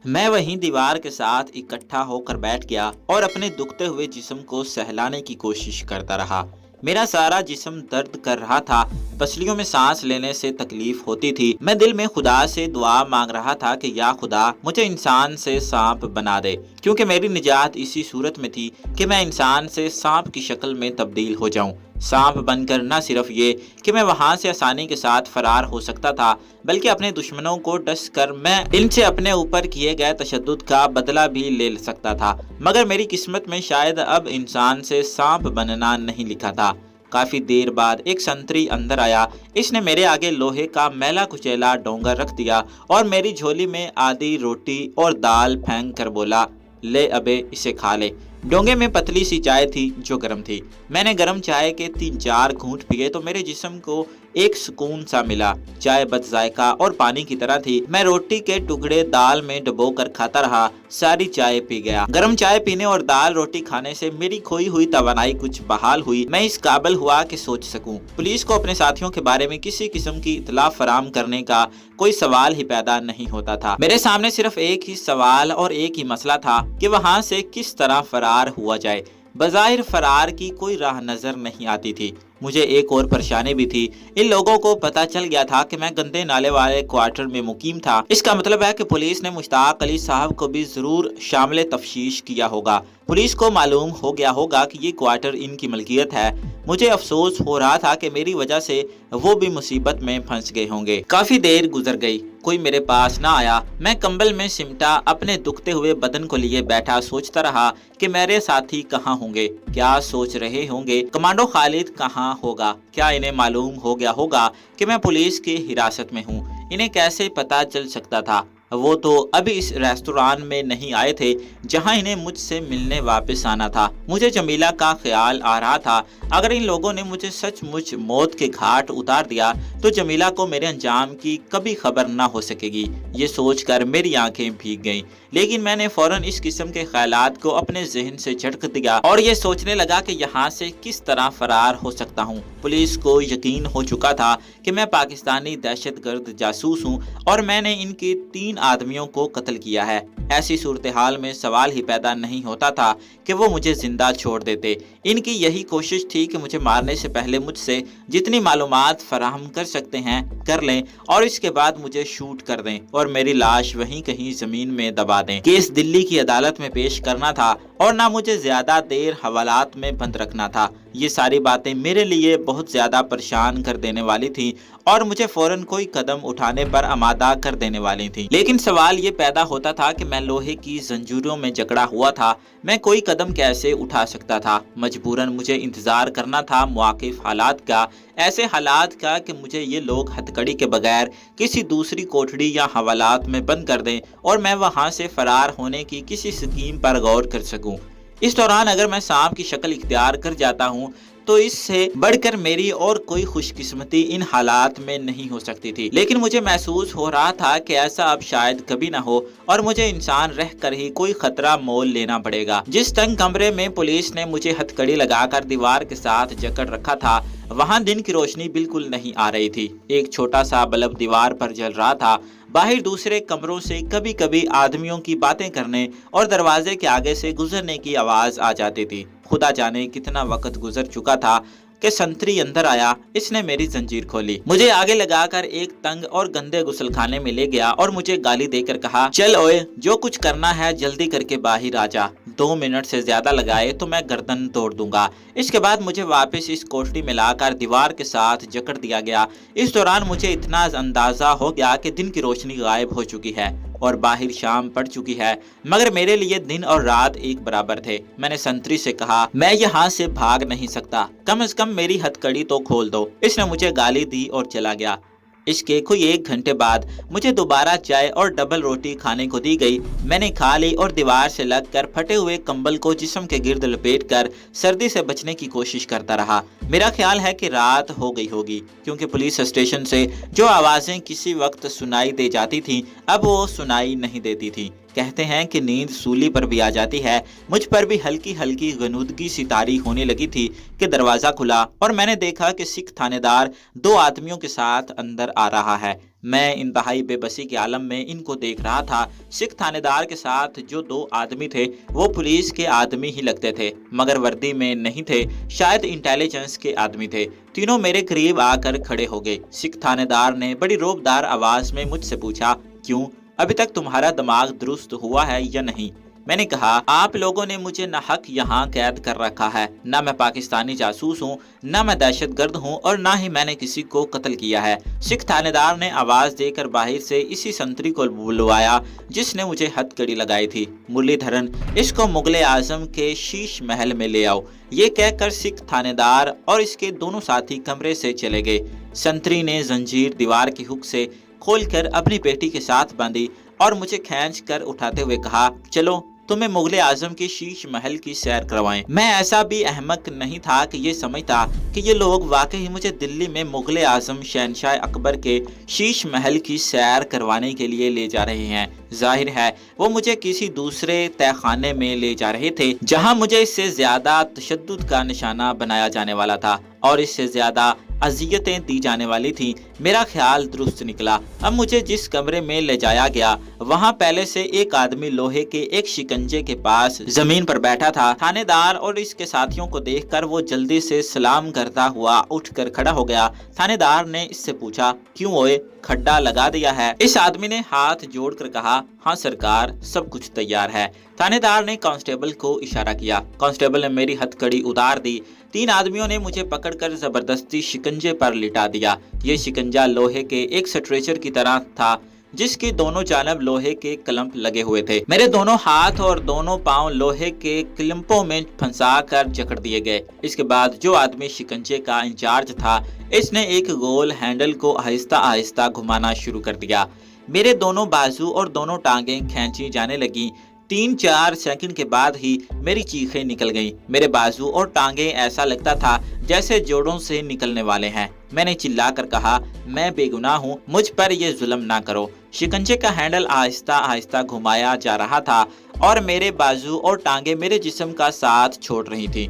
मैं वहीं दीवार के साथ इकट्ठा होकर बैठ गया और अपने दुखते हुए जिस्म को सहलाने की कोशिश करता रहा। मेरा सारा जिस्म दर्द कर रहा था, पसलियों में सांस लेने से तकलीफ होती थी। मैं दिल में खुदा से दुआ मांग रहा था कि या खुदा मुझे इंसान से सांप बना दे, क्योंकि मेरी निजात इसी सूरत में थी कि मैं इंसान से सांप की शक्ल में तब्दील हो जाऊं। सांप बनकर न सिर्फ ये कि मैं वहां से आसानी के साथ फरार हो सकता था, बल्कि अपने दुश्मनों को डस कर मैं इनसे अपने ऊपर किए गए तशद्दुद का बदला भी ले सकता था। मगर मेरी किस्मत में शायद अब इंसान से सांप बनना नहीं लिखा था। काफी देर बाद एक संतरी अंदर आया। इसने मेरे आगे लोहे का मैला कुचैला डोंगर रख दिया और मेरी झोली में आधी रोटी और दाल फेंक कर बोला, ले अबे इसे खा ले। डोंगे में पतली सी चाय थी जो गर्म थी। मैंने गर्म चाय के 3-4 घूंट पिए तो मेरे जिस्म को एक सुकून सा मिला। चाय बद जायका और पानी की तरह थी। मैं रोटी के टुकड़े दाल में डुबो कर खाता रहा, सारी चाय पी गया। गर्म चाय पीने और दाल रोटी खाने से मेरी खोई हुई तवानाई कुछ बहाल हुई। मैं इस काबिल हुआ कि सोच सकूं। पुलिस को अपने साथियों के बारे में किसी किस्म की इतला फराम करने का कोई सवाल ही पैदा नहीं होता था। मेरे सामने सिर्फ एक ही सवाल और एक ही मसला था कि वहां से किस तरह फरार हुआ जाए। बज़ाहिर फरार की कोई राह नजर नहीं आती थी। मुझे एक और परेशानी भी थी। इन लोगों को पता चल गया था कि मैं गंदे नाले वाले क्वार्टर में मुकीम था। इसका मतलब है कि पुलिस ने मुश्ताक अली साहब को भी जरूर शामिल तफ्तीश किया होगा। पुलिस को मालूम हो गया होगा कि ये क्वार्टर इनकी मलकियत है। मुझे अफसोस हो रहा था कि मेरी वजह से वो भी मुसीबत में फंस गए होंगे। काफी देर गुजर गई, कोई मेरे पास ना आया। मैं कंबल में सिमटा अपने दुखते हुए बदन को लिए बैठा सोचता रहा कि मेरे साथी कहाँ होंगे, क्या सोच रहे होंगे। कमांडो खालिद कहाँ होगा? क्या इन्हें मालूम हो गया होगा कि मैं पुलिस की हिरासत में हूँ? इन्हें कैसे पता चल सकता था? वो तो अभी इस रेस्तोरां में नहीं आए थे जहां इन्हें मुझसे मिलने वापस आना था। मुझे जमीला का ख्याल आ रहा था। अगर इन लोगों ने मुझे सचमुच मौत के घाट उतार दिया तो जमीला को मेरे अंजाम की कभी खबर ना हो सकेगी। ये सोचकर मेरी आंखें भीग गईं। लेकिन मैंने फौरन इस किस्म के ख्यालात को अपने जहन से झटक दिया और ये सोचने लगा कि यहाँ से किस तरह फरार हो सकता हूँ। पुलिस को यकीन हो चुका था कि मैं पाकिस्तानी दहशतगर्द जासूस हूँ और मैंने इनके 3 आदमियों को कत्ल किया है। ऐसी सूरत हाल में सवाल ही पैदा नहीं होता था कि वो मुझे जिंदा छोड़ देते। इनकी यही कोशिश थी कि मुझे मारने से पहले मुझसे जितनी मालूमात फराहम कर सकते हैं कर लें और इसके बाद मुझे शूट कर दें और मेरी लाश वहीं कहीं जमीन में दबा दें। केस दिल्ली की अदालत में पेश करना था और ना मुझे ज्यादा देर हवालात में बंद रखना था। ये सारी बातें मेरे लिए बहुत ज्यादा परेशान कर देने वाली थी और मुझे फौरन कोई कदम उठाने पर आमादा कर देने वाली थी। लेकिन सवाल ये पैदा होता था कि मैं लोहे की जंजीरों में जकड़ा हुआ था। मैं कोई कदम कैसे उठा सकता था? मजबूरन मुझे इंतजार करना था मुआकिफ हालात का, ऐसे हालात का कि मुझे ये लोग हथकड़ी के बगैर किसी दूसरी कोठड़ी या हवालात में बंद कर दें और मैं वहां से फरार होने की किसी स्कीम पर गौर कर सकूं। इस दौरान अगर मैं सांप की शक्ल इख्तियार कर जाता हूँ तो इससे बढ़कर मेरी और कोई खुशकिस्मती इन हालात में नहीं हो सकती थी। लेकिन मुझे महसूस हो रहा था कि ऐसा अब शायद कभी ना हो और मुझे इंसान रह कर ही कोई खतरा मोल लेना पड़ेगा। जिस तंग कमरे में पुलिस ने मुझे हथकड़ी लगाकर दीवार के साथ जकड़ रखा था वहां दिन की रोशनी बिल्कुल नहीं आ रही थी। एक छोटा सा बल्ब दीवार पर जल रहा था। बाहर दूसरे कमरों से कभी कभी आदमियों की बातें करने और दरवाजे के आगे से गुजरने की आवाज आ जाती थी। खुदा जाने कितना वक्त गुजर चुका था कि संतरी अंदर आया। इसने मेरी जंजीर खोली, मुझे आगे लगाकर एक तंग और गंदे गुसलखाने में ले गया और मुझे गाली देकर कहा, चल ओए, जो कुछ करना है जल्दी करके बाहर आ जा। 2 मिनट से ज्यादा लगाए तो मैं गर्दन तोड़ दूंगा। इसके बाद मुझे वापस इस कोठरी में लाकर दीवार के साथ जकड़ दिया गया। इस दौरान मुझे इतना अंदाजा हो गया कि दिन की रोशनी गायब हो चुकी है और बाहर शाम पड़ चुकी है, मगर मेरे लिए दिन और रात एक बराबर थे। मैंने संतरी से कहा, मैं यहाँ से भाग नहीं सकता, कम से कम मेरी हथकड़ी तो खोल दो। इसने मुझे गाली दी और चला गया। इसके कोई 1 घंटे बाद मुझे दोबारा चाय और डबल रोटी खाने को दी गई। मैंने खा ली और दीवार से लगकर फटे हुए कंबल को जिस्म के गिर्द लपेटकर सर्दी से बचने की कोशिश करता रहा। मेरा ख्याल है कि रात हो गई होगी, क्योंकि पुलिस स्टेशन से जो आवाजें किसी वक्त सुनाई दे जाती थीं अब वो सुनाई नहीं देती थी। کہتے ہیں کہ نیند سولی پر بھی آ جاتی ہے۔ مجھ پر بھی ہلکی ہلکی غنودگی سی طاری ہونے لگی تھی کہ دروازہ کھلا اور میں نے دیکھا کہ سکھ تھانے دار 2 آدمیوں کے ساتھ اندر آ رہا ہے۔ میں انتہائی بے بسی کے عالم میں ان کو دیکھ رہا تھا۔ سکھ تھانے دار کے ساتھ جو 2 آدمی تھے وہ پولیس کے آدمی ہی لگتے تھے، مگر وردی میں نہیں تھے، شاید انٹیلیجنس کے آدمی تھے۔ تینوں میرے قریب آ کر کھڑے ہو گئے۔ سکھ تھانے دار نے بڑی روبدار آواز میں مجھ سے پوچھا، کیوں؟ ابھی تک تمہارا دماغ درست ہوا ہے یا نہیں؟ میں نے کہا، آپ لوگوں نے مجھے ناحق یہاں قید کر رکھا ہے۔ نہ میں پاکستانی جاسوس ہوں، نہ میں دہشت گرد ہوں، اور نہ ہی میں نے کسی کو قتل کیا ہے۔ سکھ تھانے دار نے آواز دے کر باہر سے اسی سنتری کو بلوایا جس نے مجھے ہتھ کڑی لگائی تھی۔ مرلی دھرن، اس کو مغل اعظم کے شیش محل میں لے آؤ۔ یہ کہہ کر سکھ تھانے دار اور اس کے دونوں ساتھی کمرے سے چلے گئے۔ سنتری نے زنجیر دیوار کی ہک سے کھول کر اپنی پیٹی کے ساتھ باندھی اور مجھے کھینچ کر اٹھاتے ہوئے کہا، چلو تمہیں مغل اعظم کے شیش محل کی سیر کروائیں۔ میں ایسا بھی احمق نہیں تھا کہ یہ سمجھتا کہ یہ لوگ واقعی مجھے دلی میں مغل اعظم شہنشاہ اکبر کے شیش محل کی سیر کروانے کے لیے لے جا رہے ہیں۔ ظاہر ہے وہ مجھے کسی دوسرے تہہ خانے میں لے جا رہے تھے جہاں مجھے اس سے زیادہ تشدد کا نشانہ بنایا جانے والا تھا اور اس سے زیادہ اذیتیں دی جانے والی تھیں۔ میرا خیال درست نکلا۔ اب مجھے جس کمرے میں لے جایا گیا وہاں پہلے سے ایک آدمی لوہے کے ایک شکنجے کے پاس زمین پر بیٹھا تھا۔ تھانے دار اور اس کے ساتھیوں کو دیکھ کر وہ جلدی سے سلام کرتا ہوا اٹھ کر کھڑا ہو گیا۔ تھانے دار نے اس سے پوچھا، کیوں ہوئے، کھڈا لگا دیا ہے؟ اس آدمی نے ہاتھ جوڑ کر کہا، ہاں سرکار، سب کچھ تیار ہے۔ تھانے دار نے کانسٹیبل کو اشارہ کیا۔ کانسٹیبل نے میری ہتھ کڑی اتار دی۔ 3 آدمیوں نے مجھے پکڑ کر زبردستی شکنجے پر لٹا دیا۔ یہ شکنجا لوہے کے ایک سٹریچر کی طرح تھا جس کی دونوں جانب لوہے کے کلمپ لگے ہوئے تھے۔ میرے دونوں ہاتھ اور دونوں پاؤں لوہے کے کلمپوں میں پھنسا کر جکڑ دیے گئے۔ اس کے بعد جو آدمی شکنجے کا انچارج تھا اس نے ایک گول ہینڈل کو آہستہ آہستہ گھمانا شروع کر دیا۔ میرے دونوں بازو اور دونوں ٹانگیں کھینچی جانے لگیں۔ 3-4 سیکنڈ کے بعد ہی میری چیخیں نکل گئیں۔ میرے بازو اور ٹانگیں ایسا لگتا تھا جیسے جوڑوں سے نکلنے والے ہیں۔ میں نے چلا کر کہا، میں بے گناہ ہوں، مجھ پر یہ ظلم نہ کرو۔ شکنجے کا ہینڈل آہستہ آہستہ گھمایا جا رہا تھا اور میرے بازو اور ٹانگیں میرے جسم کا ساتھ چھوڑ رہی تھیں۔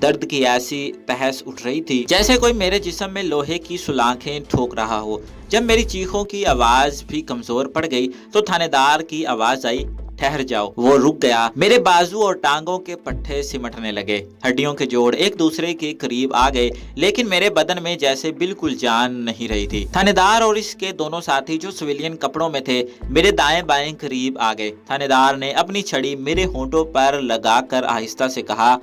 درد کی ایسی تہس اٹھ رہی تھی جیسے کوئی میرے جسم میں لوہے کی سلاخیں ٹھوک رہا ہو۔ جب میری چیخوں کی آواز بھی کمزور پڑ گئی تو تھانے دار کی آواز آئی، ٹھہر جاؤ۔ وہ رک گیا۔ میرے بازو اور ٹانگوں کے پٹھے سمٹنے لگے۔ ہڈیوں کے جوڑ ایک دوسرے کے قریب آ گئے لیکن میرے بدن میں جیسے بالکل جان نہیں رہی تھی۔ تھانے دار اور اس کے دونوں ساتھی جو سویلین کپڑوں میں تھے میرے دائیں بائیں قریب آ گئے۔ تھانے دار نے اپنی چھڑی میرے ہونٹوں پر لگا کر آہستہ سے کہا،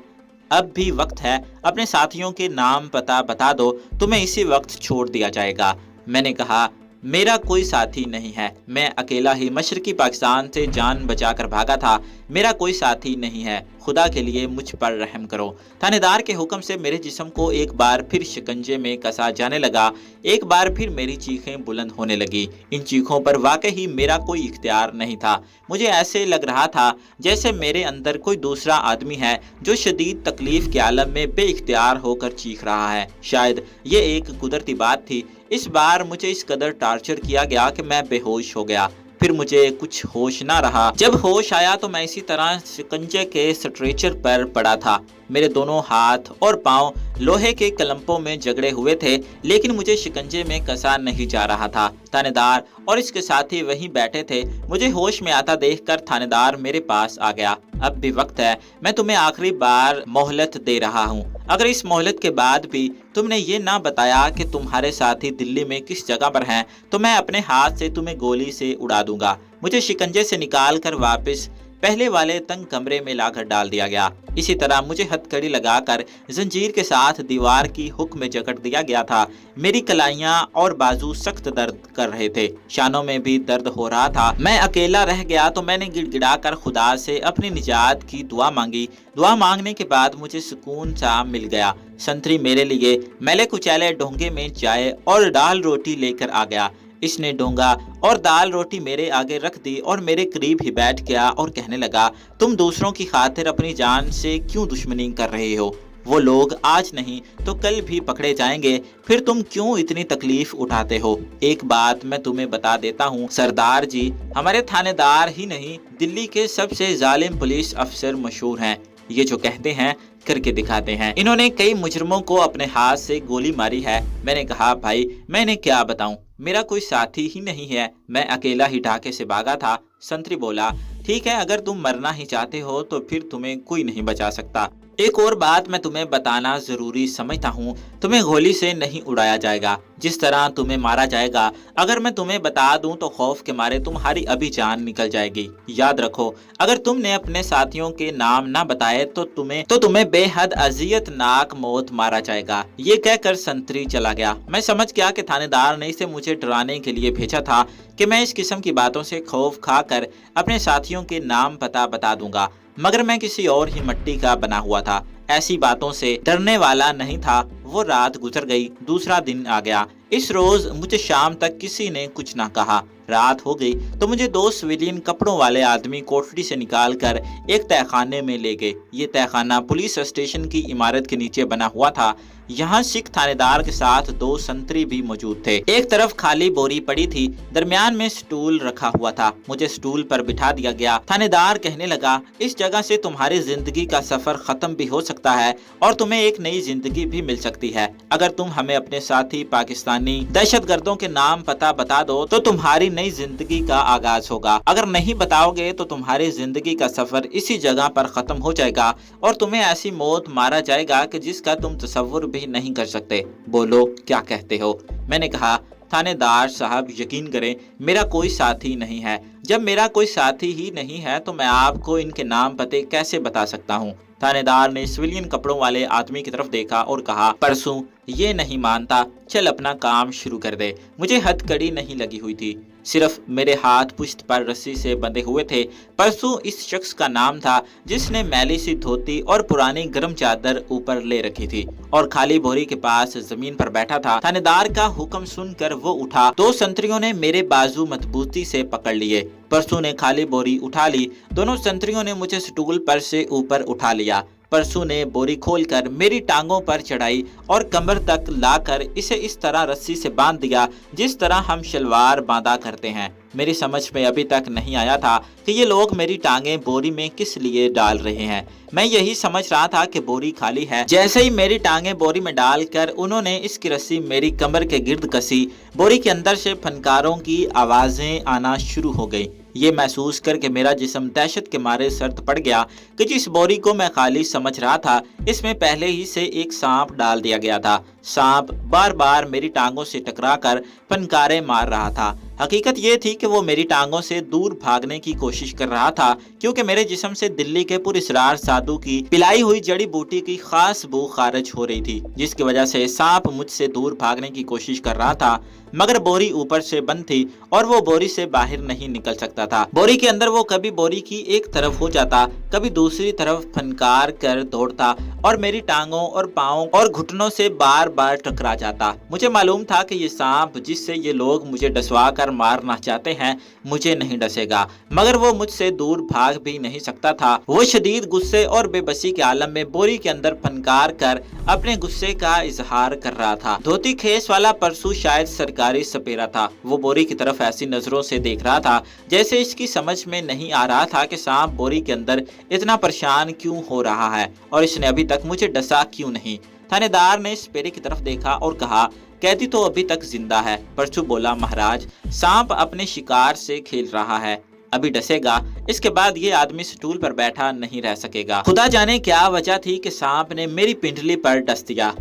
اب بھی وقت ہے، اپنے ساتھیوں کے نام پتہ بتا دو، تمہیں اسی وقت چھوڑ دیا جائے گا۔ میں نے کہا، میرا کوئی ساتھی نہیں ہے، میں اکیلا ہی مشرقی پاکستان سے جان بچا کر بھاگا تھا، میرا کوئی ساتھی نہیں ہے، خدا کے لیے مجھ پر رحم کرو۔ تھانے دار کے حکم سے میرے جسم کو ایک بار پھر شکنجے میں کسا جانے لگا۔ ایک بار پھر میری چیخیں بلند ہونے لگی۔ ان چیخوں پر واقعی میرا کوئی اختیار نہیں تھا۔ مجھے ایسے لگ رہا تھا جیسے میرے اندر کوئی دوسرا آدمی ہے جو شدید تکلیف کے عالم میں بے اختیار ہو کر چیخ رہا ہے۔ شاید یہ ایک قدرتی بات تھی۔ اس بار مجھے اس قدر ٹارچر کیا گیا کہ میں بے ہوش ہو گیا۔ پھر مجھے کچھ ہوش نہ رہا۔ جب ہوش آیا تو میں اسی طرح شکنجے کے سٹریچر پر پڑا تھا۔ میرے دونوں ہاتھ اور پاؤں لوہے کے کلمپوں میں جگڑے ہوئے تھے لیکن مجھے شکنجے میں کسا نہیں جا رہا تھا۔ تھانے دار اور اس کے ساتھی وہیں بیٹھے تھے۔ مجھے ہوش میں آتا دیکھ کر تھانے دار میرے پاس آ گیا۔ اب بھی وقت ہے، میں تمہیں آخری بار مہلت دے رہا ہوں۔ اگر اس مہلت کے بعد بھی تم نے یہ نہ بتایا کہ تمہارے ساتھی دلی میں کس جگہ پر ہیں تو میں اپنے ہاتھ سے تمہیں گولی سے اڑا دوں گا۔ مجھے شکنجے سے نکال کر واپس پہلے والے تنگ کمرے میں لا کر ڈال دیا گیا۔ اسی طرح مجھے ہتھ کڑی لگا کر زنجیر کے ساتھ دیوار کی ہک میں جکڑ دیا گیا تھا۔ میری کلائیاں اور بازو سخت درد کر رہے تھے، شانوں میں بھی درد ہو رہا تھا۔ میں اکیلا رہ گیا تو میں نے گڑ گڑا کر خدا سے اپنی نجات کی دعا مانگی۔ دعا مانگنے کے بعد مجھے سکون سا مل گیا۔ سنتری میرے لیے میلے کچیلے ڈونگے میں چائے اور دال روٹی لے کر آ گیا۔ اس نے ڈونگا اور دال روٹی میرے آگے رکھ دی اور میرے قریب ہی بیٹھ گیا اور کہنے لگا، تم دوسروں کی خاطر اپنی جان سے کیوں دشمنی کر رہے ہو؟ वो लोग आज नहीं तो कल भी पकड़े जाएंगे, फिर तुम क्यों इतनी तकलीफ उठाते हो? एक बात मैं तुम्हें बता देता हूँ सरदार जी, हमारे थानेदार ही नहीं दिल्ली के सबसे जालिम पुलिस अफसर मशहूर हैं। ये जो कहते हैं करके दिखाते हैं। इन्होंने कई मुजरिमों को अपने हाथ से गोली मारी है। मैंने कहा भाई मैंने क्या बताऊं, मेरा कोई साथी ही नहीं है, मैं अकेला ही ढाके से भागा था। संतरी बोला ठीक है, अगर तुम मरना ही चाहते हो तो फिर तुम्हें कोई नहीं बचा सकता। एक और बात मैं तुम्हें बताना जरूरी समझता हूँ, तुम्हें गोली से नहीं उड़ाया जाएगा, जिस तरह तुम्हें मारा जाएगा अगर मैं तुम्हें बता दूं तो खौफ के मारे तुम्हारी अभी जान निकल जाएगी। याद रखो, अगर तुमने अपने साथियों के नाम ना बताए तो तुम्हें बेहद अजियतनाक मौत मारा जाएगा। ये कहकर संतरी चला गया। मैं समझ गया कि थानेदार ने इसे मुझे डराने के लिए भेजा था कि मैं इस किस्म की बातों से खौफ खाकर अपने साथियों के नाम पता बता दूंगा, मगर मैं किसी और ही मिट्टी का बना हुआ था, ऐसी बातों से डरने वाला नहीं था। वो रात गुजर गई, दूसरा दिन आ गया। इस रोज मुझे शाम तक किसी ने कुछ ना कहा। रात हो गई तो मुझे दो सिविलियन कपड़ों वाले आदमी कोठरी से निकाल कर एक तहखाने में ले गए। ये तहखाना पुलिस स्टेशन की इमारत के नीचे बना हुआ था। यहाँ सिख थानेदार के साथ दो संतरी भी मौजूद थे। एक तरफ खाली बोरी पड़ी थी, दरमियान में स्टूल रखा हुआ था। मुझे स्टूल पर बिठा दिया गया। थानेदार कहने लगा इस जगह से तुम्हारी जिंदगी का सफर खत्म भी हो सकता है और तुम्हें एक नई जिंदगी भी मिल सकती है। अगर तुम हमें अपने साथी पाकिस्तानी दहशतगर्दों के नाम पता बता दो तो तुम्हारी नई जिंदगी का आगाज होगा। अगर नहीं बताओगे तो तुम्हारी जिंदगी का सफर इसी जगह पर खत्म हो जाएगा और तुम्हें ऐसी मौत मारा जाएगा कि जिसका तुम तसव्वुर भी नहीं कर सकते। बोलो क्या कहते हो? मैंने कहा थानेदार साहब यकीन करें मेरा कोई साथी नहीं है। जब मेरा कोई साथी ही नहीं है तो मैं आपको इनके नाम पते कैसे बता सकता हूँ? थानेदार ने सिविलियन कपड़ों वाले आदमी की तरफ देखा और कहा परसों ये नहीं मानता, चल अपना काम शुरू कर दे। मुझे हथकड़ी नहीं लगी हुई थी, सिर्फ मेरे हाथ पुश्त पर रस्सी से बंधे हुए थे। परसों इस शख्स का नाम था जिसने मैली सी धोती और पुरानी गर्म चादर ऊपर ले रखी थी और खाली बोरी के पास जमीन पर बैठा था। थानेदार का हुक्म सुनकर वो उठा। दो संतरियों ने मेरे बाजू मजबूती से पकड़ लिए। परसों ने खाली बोरी उठा ली। दोनों संतरियों ने मुझे स्टूल पर से ऊपर उठा लिया। परसों ने बोरी खोलकर मेरी टांगों पर चढ़ाई और कमर तक लाकर इसे इस तरह रस्सी से बांध दिया जिस तरह हम शलवार बांधा करते हैं। मेरी समझ में अभी तक नहीं आया था कि ये लोग मेरी टांगें बोरी में किस लिए डाल रहे हैं। मैं यही समझ रहा था कि बोरी खाली है। जैसे ही मेरी टांगें बोरी में डालकर उन्होंने इसकी रस्सी मेरी कमर के गिर्द कसी, बोरी के अंदर से फनकारों की आवाजें आना शुरू हो गई। ये महसूस करके मेरा जिस्म दहशत के मारे सर्द पड़ गया कि जिस बोरी को मैं खाली समझ रहा था इसमें पहले ही से एक सांप डाल दिया गया था। सांप बार बार मेरी टांगों से टकराकर फनकारे मार रहा था। हकीकत ये थी कि वो मेरी टांगों से दूर भागने की कोशिश कर रहा था क्योंकि मेरे जिस्म से दिल्ली के पुरस्रार साधु की पिलाई हुई जड़ी बूटी की खास बू खारिज हो रही थी, जिसकी वजह से सांप मुझसे दूर भागने की कोशिश कर रहा था। मगर बोरी ऊपर से बंद थी और वो बोरी से बाहर नहीं निकल सकता था। बोरी के अंदर वो कभी बोरी की एक तरफ हो जाता, कभी दूसरी तरफ फनकार कर दौड़ता और मेरी टांगों और पाँव और घुटनों से बार बार टकरा जाता। मुझे मालूम था कि ये सांप जिससे ये लोग मुझे डसवा कर मारना चाहते हैं मुझे नहीं डसेगा, मगर वो मुझसे दूर भाग भी नहीं सकता था। वो शदीद गुस्से और बेबसी के आलम में बोरी के अंदर फनकार कर अपने गुस्से का इजहार कर रहा था। धोती खेस वाला परसू शायद सरकारी सपेरा था। वो बोरी की तरफ ऐसी नजरों से देख रहा था जैसे इसकी समझ में नहीं आ रहा था कि सांप बोरी के अंदर इतना परेशान क्यों हो रहा है और इसने अभी तक मुझे डसा क्यों नहीं। थानेदार ने सपेरे की तरफ देखा और कहा कैदी तो अभी तक जिंदा है। परसू बोला महाराज सांप अपने शिकार से खेल रहा है, अभी डसेगा, इसके बाद ये आदमी स्टूल पर बैठा नहीं रह सकेगा। खुदा जाने क्या वजह थी कि सांप ने मेरी पिंडली पर डस दिया।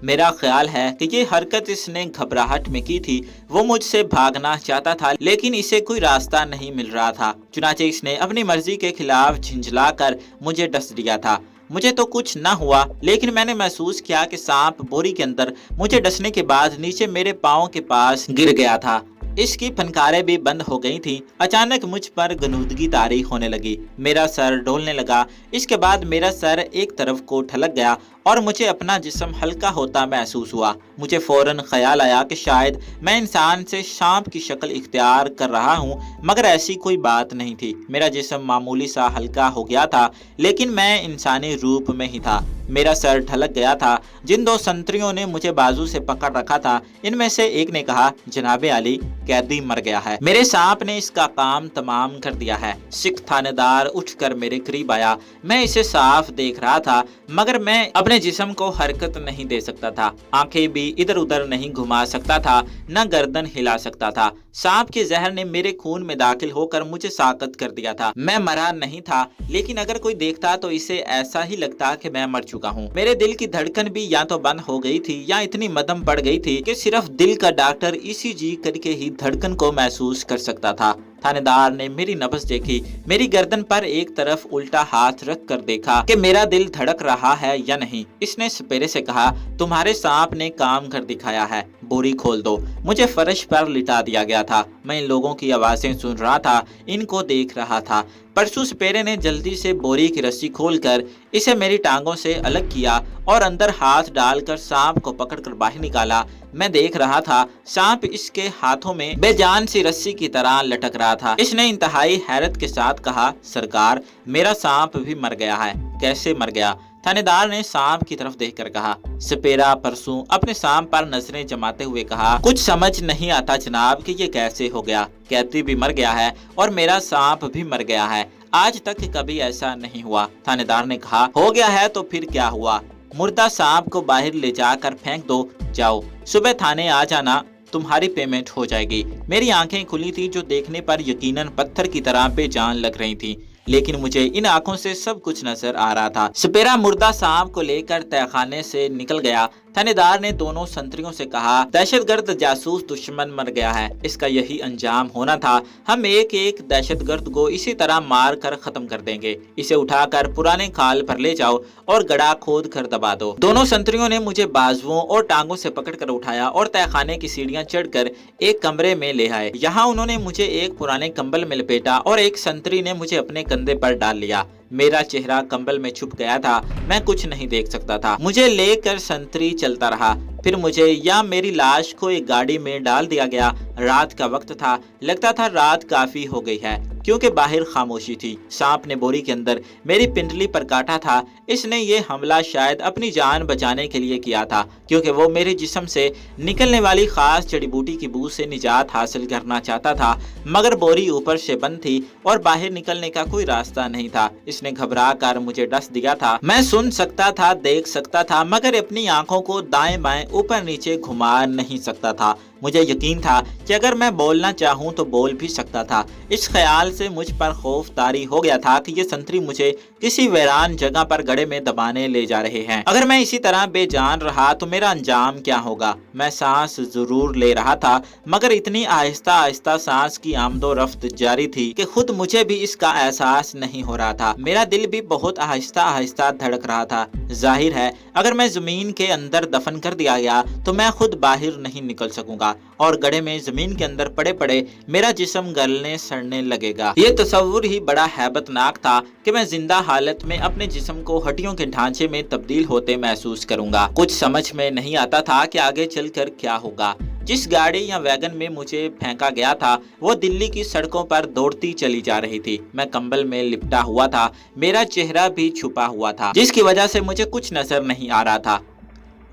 मेरा ख्याल है कि ये हरकत इसने घबराहट में की थी। वो मुझसे भागना चाहता था लेकिन इसे कोई रास्ता नहीं मिल रहा था। चुनाचे इसने अपनी मर्जी के खिलाफ झिंझलाकर मुझे डस दिया था। मुझे तो कुछ न हुआ लेकिन मैंने महसूस किया कि सांप बोरी के अंदर मुझे डसने के बाद नीचे मेरे पाँव के पास गिर गया था। इसकी फनकारें भी बंद हो गई थी। अचानक मुझ पर गनूदगी तारी होने लगी, मेरा सर डोलने लगा। इसके बाद मेरा सर एक तरफ को ढलक गया اور مجھے اپنا جسم ہلکا ہوتا محسوس ہوا۔ مجھے فوراً خیال آیا کہ شاید میں انسان سے سانپ کی شکل اختیار کر رہا ہوں، مگر ایسی کوئی بات نہیں تھی۔ میرا جسم معمولی سا ہلکا ہو گیا تھا، لیکن میں انسانی روپ میں ہی تھا۔ میرا سر ڈھلک گیا تھا۔ جن دو سنتریوں نے مجھے بازو سے پکڑ رکھا تھا، ان میں سے ایک نے کہا، جناب عالی، قیدی مر گیا ہے، میرے سانپ نے اس کا کام تمام کر دیا ہے۔ سکھ تھانے دار اٹھ کر میرے قریب آیا۔ میں اسے صاف دیکھ رہا تھا، مگر میں اپنے جسم کو حرکت نہیں دے سکتا تھا، آنکھیں بھی ادھر ادھر نہیں گھما سکتا تھا، نہ گردن ہلا سکتا تھا۔ سانپ کے زہر نے میرے خون میں داخل ہو کر مجھے ساقط کر دیا تھا۔ میں مرا نہیں تھا، لیکن اگر کوئی دیکھتا تو اسے ایسا ہی لگتا کہ میں مر چکا ہوں۔ میرے دل کی دھڑکن بھی یا تو بند ہو گئی تھی یا اتنی مدھم پڑ گئی تھی کہ صرف دل کا ڈاکٹر ECG کر کے ہی دھڑکن کو محسوس کر سکتا تھا۔ تھانے دار نے میری نبض دیکھی، میری گردن پر ایک طرف الٹا ہاتھ رکھ کر دیکھا کہ میرا دل دھڑک رہا ہے یا نہیں۔ اس نے سپیرے سے کہا، تمہارے سانپ نے کام کر دکھایا ہے، بوری کھول دو۔ مجھے فرش پر لٹا دیا گیا تھا۔ میں ان لوگوں کی آوازیں سن رہا تھا، ان کو دیکھ رہا تھا۔ پرسو سپیرے نے جلدی سے بوری کی رسی کھول کر اسے میری ٹانگوں سے الگ کیا اور اندر ہاتھ ڈال کر سانپ کو پکڑ کر باہر نکالا۔ میں دیکھ رہا تھا، سانپ اس کے ہاتھوں میں بے جان سی رسی کی طرح لٹک رہا تھا۔ اس نے انتہائی حیرت کے ساتھ کہا، سرکار، میرا سانپ بھی مر گیا ہے۔ کیسے مر گیا؟ تھانے دار نے سانپ کی طرف دیکھ کر کہا۔ سپیرا پرسوں اپنے سانپ پر نظریں جماتے ہوئے کہا، کچھ سمجھ نہیں آتا جناب کہ یہ کیسے ہو گیا۔ قیدی بھی مر گیا ہے اور میرا سانپ بھی مر گیا ہے، آج تک کبھی ایسا نہیں ہوا۔ تھانے دار نے کہا، ہو گیا ہے تو پھر کیا ہوا؟ مردہ سانپ کو باہر لے جا کر پھینک دو، جاؤ، صبح تھانے آ جانا، تمہاری پیمنٹ ہو جائے گی۔ میری آنکھیں کھلی تھی جو دیکھنے پر یقیناً پتھر کی طرح بے جان لگ رہی تھی، لیکن مجھے ان آنکھوں سے سب کچھ نظر آ رہا تھا۔ سپیرا مردہ سانپ کو لے کر تہہ خانے سے نکل گیا۔ تھانے دار نے دونوں سنتریوں سے کہا، دہشت گرد جاسوس دشمن مر گیا ہے، اس کا یہی انجام ہونا تھا۔ ہم ایک ایک دہشت گرد کو اسی طرح مار کر ختم کر دیں گے۔ اسے اٹھا کر پرانے کھال پر لے جاؤ اور گڑھا کھود کر دبا دو۔ دونوں سنتریوں نے مجھے بازوؤں اور ٹانگوں سے پکڑ کر اٹھایا اور تہہ خانے کی سیڑھیاں چڑھ کر ایک کمرے میں لے آئے۔ یہاں انہوں نے مجھے ایک پرانے کمبل میں لپیٹا اور ایک سنتری نے مجھے اپنے کندھے پر ڈال لیا۔ میرا چہرہ کمبل میں چھپ گیا تھا، میں کچھ نہیں دیکھ سکتا تھا۔ مجھے لے کر سنتری چلتا رہا، پھر مجھے یا میری لاش کو ایک گاڑی میں ڈال دیا گیا۔ رات کا وقت تھا، لگتا تھا رات کافی ہو گئی ہے کیونکہ باہر خاموشی تھی۔ سانپ نے بوری کے اندر میری پنڈلی پر کاٹا تھا۔ اس نے یہ حملہ شاید اپنی جان بچانے کے لیے کیا تھا، کیونکہ وہ میرے جسم سے نکلنے والی خاص جڑی بوٹی کی بو سے نجات حاصل کرنا چاہتا تھا، مگر بوری اوپر سے بند تھی اور باہر نکلنے کا کوئی راستہ نہیں تھا۔ اس نے گھبرا کر مجھے ڈس دیا تھا۔ میں سن سکتا تھا، دیکھ سکتا تھا، مگر اپنی آنکھوں کو دائیں بائیں اوپر نیچے گھما نہیں سکتا تھا۔ مجھے یقین تھا کہ اگر میں بولنا چاہوں تو بول بھی سکتا تھا۔ اس خیال سے مجھ پر خوف طاری ہو گیا تھا کہ یہ سنتری مجھے کسی ویران جگہ پر گڑھے میں دبانے لے جا رہے ہیں۔ اگر میں اسی طرح بے جان رہا تو میرا انجام کیا ہوگا؟ میں سانس ضرور لے رہا تھا، مگر اتنی آہستہ آہستہ سانس کی آمد و رفت جاری تھی کہ خود مجھے بھی اس کا احساس نہیں ہو رہا تھا۔ میرا دل بھی بہت آہستہ آہستہ دھڑک رہا تھا۔ ظاہر ہے اگر میں زمین کے اندر دفن کر دیا گیا تو میں خود باہر نہیں نکل سکوں گا اور گڑھے میں زمین کے اندر پڑے پڑے میرا جسم گلنے سڑنے لگے گا۔ یہ تصور ہی بڑا ہیبت ناک تھا کہ میں زندہ حالت میں اپنے جسم کو ہڈیوں کے ڈھانچے میں تبدیل ہوتے محسوس کروں گا۔ کچھ سمجھ میں نہیں آتا تھا کہ آگے چل کر کیا ہوگا۔ جس گاڑی یا ویگن میں مجھے پھینکا گیا تھا وہ دلی کی سڑکوں پر دوڑتی چلی جا رہی تھی۔ میں کمبل میں لپٹا ہوا تھا، میرا چہرہ بھی چھپا ہوا تھا، جس کی وجہ سے مجھے کچھ نظر نہیں آ رہا تھا۔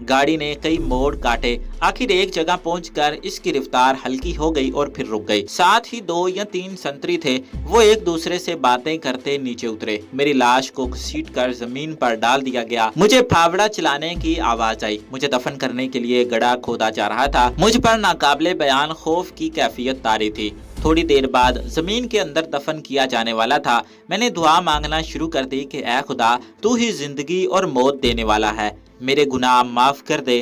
گاڑی نے کئی موڑ کاٹے، آخر ایک جگہ پہنچ کر اس کی رفتار ہلکی ہو گئی اور پھر رک گئی۔ ساتھ ہی 2 یا 3 سنتری تھے، وہ ایک دوسرے سے باتیں کرتے نیچے اترے۔ میری لاش کو گھسیٹ کر زمین پر ڈال دیا گیا۔ مجھے پھاوڑا چلانے کی آواز آئی۔ مجھے دفن کرنے کے لیے گڑھا کھودا جا رہا تھا۔ مجھ پر ناقابل بیان خوف کی کیفیت طاری تھی۔ تھوڑی دیر بعد زمین کے اندر دفن کیا جانے والا تھا۔ میں نے دعا مانگنا شروع کر دی کہ اے خدا، تو ہی زندگی اور موت دینے والا ہے، میرے گناہ معاف کر دے،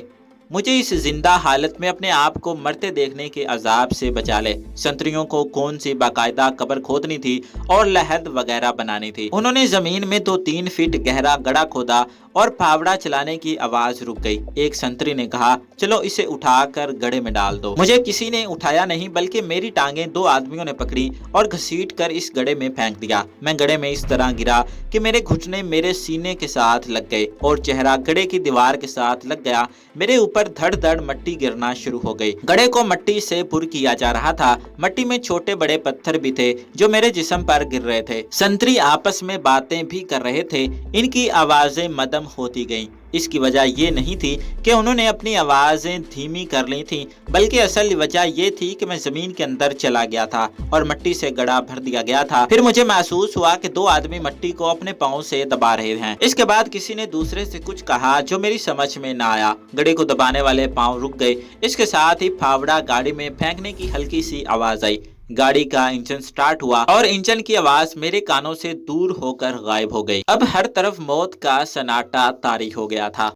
مجھے اس زندہ حالت میں اپنے آپ کو مرتے دیکھنے کے عذاب سے بچا لے۔ سنتریوں کو کون سی باقاعدہ قبر کھودنی تھی اور لحد وغیرہ بنانی تھی۔ انہوں نے زمین میں 2-3 فٹ گہرا گڑھا کھودا और फावड़ा चलाने की आवाज रुक गई। एक संतरी ने कहा, चलो इसे उठाकर गड्ढे में डाल दो। मुझे किसी ने उठाया नहीं, बल्कि मेरी टांगें दो आदमियों ने पकड़ी और घसीट कर इस गड्ढे में फेंक दिया। मैं गड्ढे में इस तरह गिरा कि मेरे घुटने मेरे सीने के साथ लग गए और चेहरा गड्ढे की दीवार के साथ लग गया। मेरे ऊपर धड़ धड़ मट्टी गिरना शुरू हो गई। गड्ढे को मट्टी से पुर किया जा रहा था। मट्टी में छोटे बड़े पत्थर भी थे जो मेरे जिस्म पर गिर रहे थे। संतरी आपस में बातें भी कर रहे थे। इनकी आवाजें मदम होती गईं। इसकी वजह ये नहीं थी कि उन्होंने अपनी आवाजें धीमी कर ली थीं, बल्कि असल वजह ये थी कि मैं जमीन के अंदर चला गया था और मट्टी से गड्ढा भर दिया गया था। फिर मुझे महसूस हुआ कि दो आदमी मट्टी को अपने पाँव से दबा रहे हैं। इसके बाद किसी ने दूसरे से कुछ कहा जो मेरी समझ में ना आया। गड्ढे को दबाने वाले पाँव रुक गए। इसके साथ ही फावड़ा गाड़ी में फेंकने की हल्की सी आवाज आई। गाड़ी का इंजन स्टार्ट हुआ और इंजन की आवाज मेरे कानों से दूर होकर गायब हो गई। अब हर तरफ मौत का सन्नाटा तारी हो गया था।